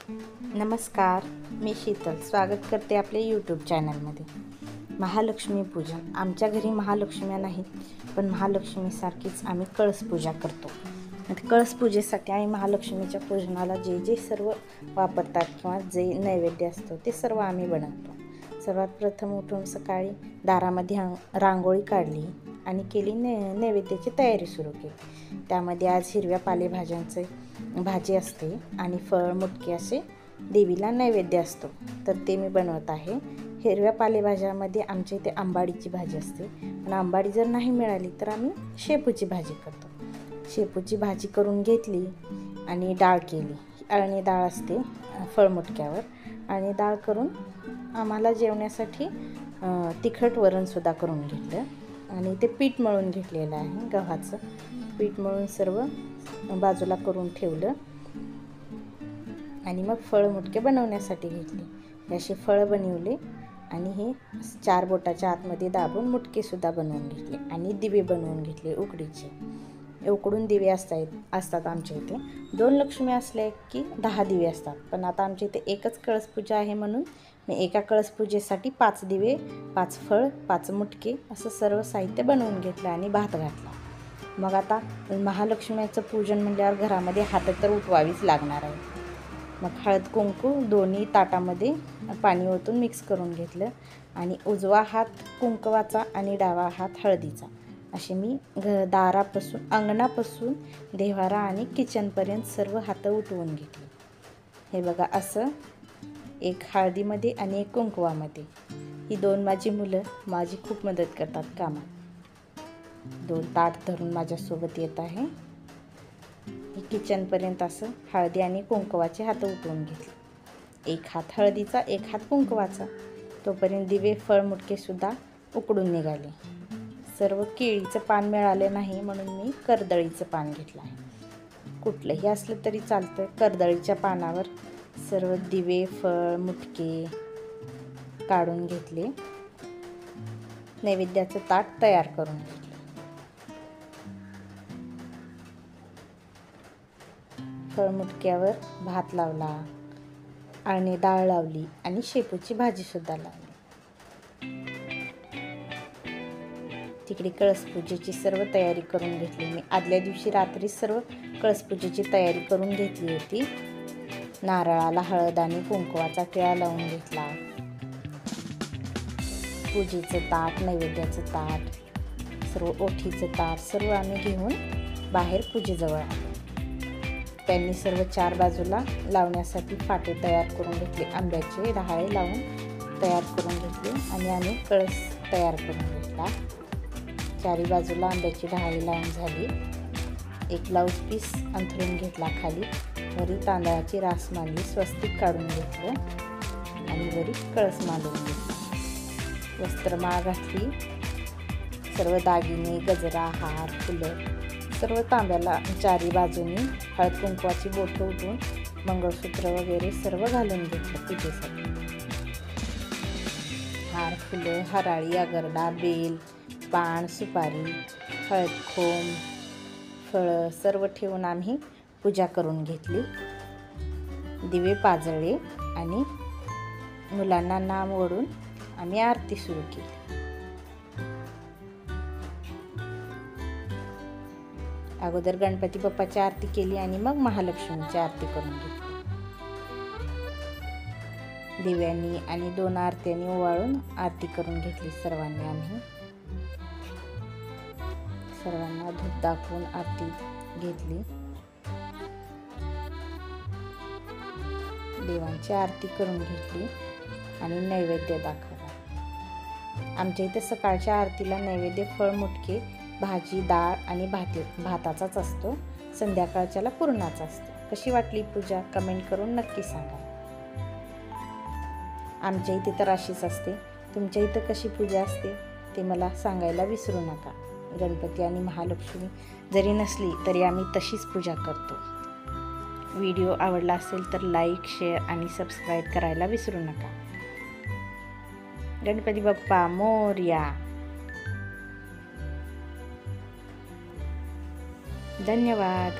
नमस्कार, मी शीतल स्वागत करते आपल्या यूट्यूब चॅनलमध्ये. महालक्ष्मी पूजन. आमच्या घरी महालक्ष्म्या नाहीत, पण महालक्ष्मीसारखीच आम्ही कळस पूजा करतो. कळस पूजेसाठी आम्ही महालक्ष्मीच्या पूजनाला जे जे सर्व वापरतात किंवा जे नैवेद्य असतो ते सर्व आम्ही बनवतो. सर्वात प्रथम उठून सकाळी दारामध्ये रांगोळी काढली आणि केली नैवेद्याची तयारी सुरू केली. त्यामध्ये आज हिरव्या पालेभाज्यांचे भाजी असते आणि फळ मुटके असे देवीला नैवेद्य असतो, तर ते मी बनवत आहे. हिरव्या पालेभाज्यामध्ये आमच्या इथे आंबाडीची भाजी असते, पण आंबाडी जर नाही मिळाली तर आम्ही शेपूची भाजी करतो. शेपूची भाजी करून घेतली आणि डाळ केली. अळणी डाळ असते फळमुटक्यावर, आणि डाळ करून आम्हाला जेवण्यासाठी तिखट वरणसुद्धा करून घेतलं. आणि ते पीठ मळून घेतलेलं आहे, गव्हाचं पीठ मळून सर्व बाजूला करून ठेवलं. आणि मग फळमुटके बनवण्यासाठी घेतले. असे फळं बनवले आणि हे 4 बोटाच्या आतमध्ये दाबून मुटकेसुद्धा बनवून घेतले आणि दिवे बनवून घेतले उकडीचे. उकडून दिवे असतात आमच्या इथे. 2 लक्ष्मी असल्या की 10 दिवे असतात, पण आता आमच्या इथे एकच कळसपूजा आहे म्हणून मी एका कळसपूजेसाठी 5 दिवे, 5 फळ, 5 मुटके असं सर्व साहित्य बनवून घेतलं आणि भात घातला. मग आता महालक्ष्मीचं पूजन म्हटल्यावर घरामध्ये हात तर उठवावीच लागणार आहे. मग हळद कुंकू दोन्ही ताटामध्ये पाणी ओतून मिक्स करून घेतलं आणि उजवा हात कुंकवाचा आणि डावा हात हळदीचा असे मी दारापासून अंगणापासून देव्हारा आणि किचनपर्यंत सर्व हात उठवून घेतले. हे बघा, असं एक हळदीमध्ये आणि एक कुंकवामध्ये. ही 2 माझी मुलं माझी खूप मदत करतात कामात. 2 ताट धरून माझ्यासोबत येत आहे. किचनपर्यंत असं हळदी आणि कुंकवाचे हात उठवून घेतले. एक हात हळदीचा, एक हात कुंकवाचा. तोपर्यंत दिवे फळ मुटकेसुद्धा उकडून निघाले. सर्व केळीचं पान मिळालं नाही म्हणून मी कर्दळीचं पान घेतलं आहे. कुठलंही असलं तरी चालतं. कर्दळीच्या पानावर सर्व दिवे फळ मुटके काढून घेतले. नैवेद्याचं ताट तयार करून घेतलं. फळमुटक्यावर भात लावला, अळणी डाळ लावली आणि शेपूची भाजीसुद्धा लावली. तिकडे कळसपूजेची सर्व तयारी करून घेतली. मी आदल्या दिवशी रात्री सर्व कळसपूजेची तयारी करून घेतली होती. नारळाला हळद आणि कुंकवाचा टिळा लावून घेतला. पूजेचं ताट, नैवेद्याचं ताट, सर्व ओठीचं ताट सर्व आम्ही घेऊन बाहेर पूजेजवळ आलो. त्यांनी सर्व 4 बाजूला लावण्यासाठी फाटे तयार करून घेतले. आंब्याचे डहाळे लावून तयार करून घेतले आणि आम्ही कळस तयार करून घेतला. 4ही बाजूला आंब्याची डहाळी लावून झाली. एक ब्लाऊज पीस अंथरून घेतला खाली. वरी तांदळाची रास मांडली, स्वस्तिक काढून घेतलं आणि वरी कळस मांडून घेतला. वस्त्रमाळ घातली. सर्व दागिने, गजरा, हार, फुलं सर्व तांब्याला 4ही बाजूनी हळद कुंकवाची बोटं उठवून मंगळसूत्र वगैरे सर्व घालून घेतलं पूजेसाठी. हार, फुलं, हराळी, अगरडा, बेल, पान, सुपारी, हळद, खोम, फळं सर्व ठेवून आम्ही पूजा करून घेतली. दिवे पाजळले आणि मुलांना नाम ओढून आम्ही आरती सुरू केली. अगोदर गणपती बाप्पाची आरती केली आणि मग महालक्ष्मीची आरती करून घेतली. दिव्यांनी आणि 2 आरत्यांनी ओवाळून आरती करून घेतली सर्वांनी. आम्ही सर्वांना धूप दाखवून आरती घेतली. देवांची आरती करून घेतली आणि नैवेद्य दाखवला. आमच्या इथे सकाळच्या आरतीला नैवेद्य फळ मुटके, भाजी, डाळ आणि भाताचाच असतो. संध्याकाळच्याला पुरणाचा असतो. कशी वाटली पूजा कमेंट करून नक्की सांगा. आमच्या इथे तर अशीच असते. तुमच्या इथं कशी पूजा असते ते मला सांगायला विसरू नका. गणपती आणि महालक्ष्मी जरी नसली तरी आम्ही तशीच पूजा करतो. व्हिडिओ आवडला असेल तर लाईक, शेअर आणि सबस्क्राईब करायला विसरू नका. गणपती बाप्पा मोरया. धन्यवाद.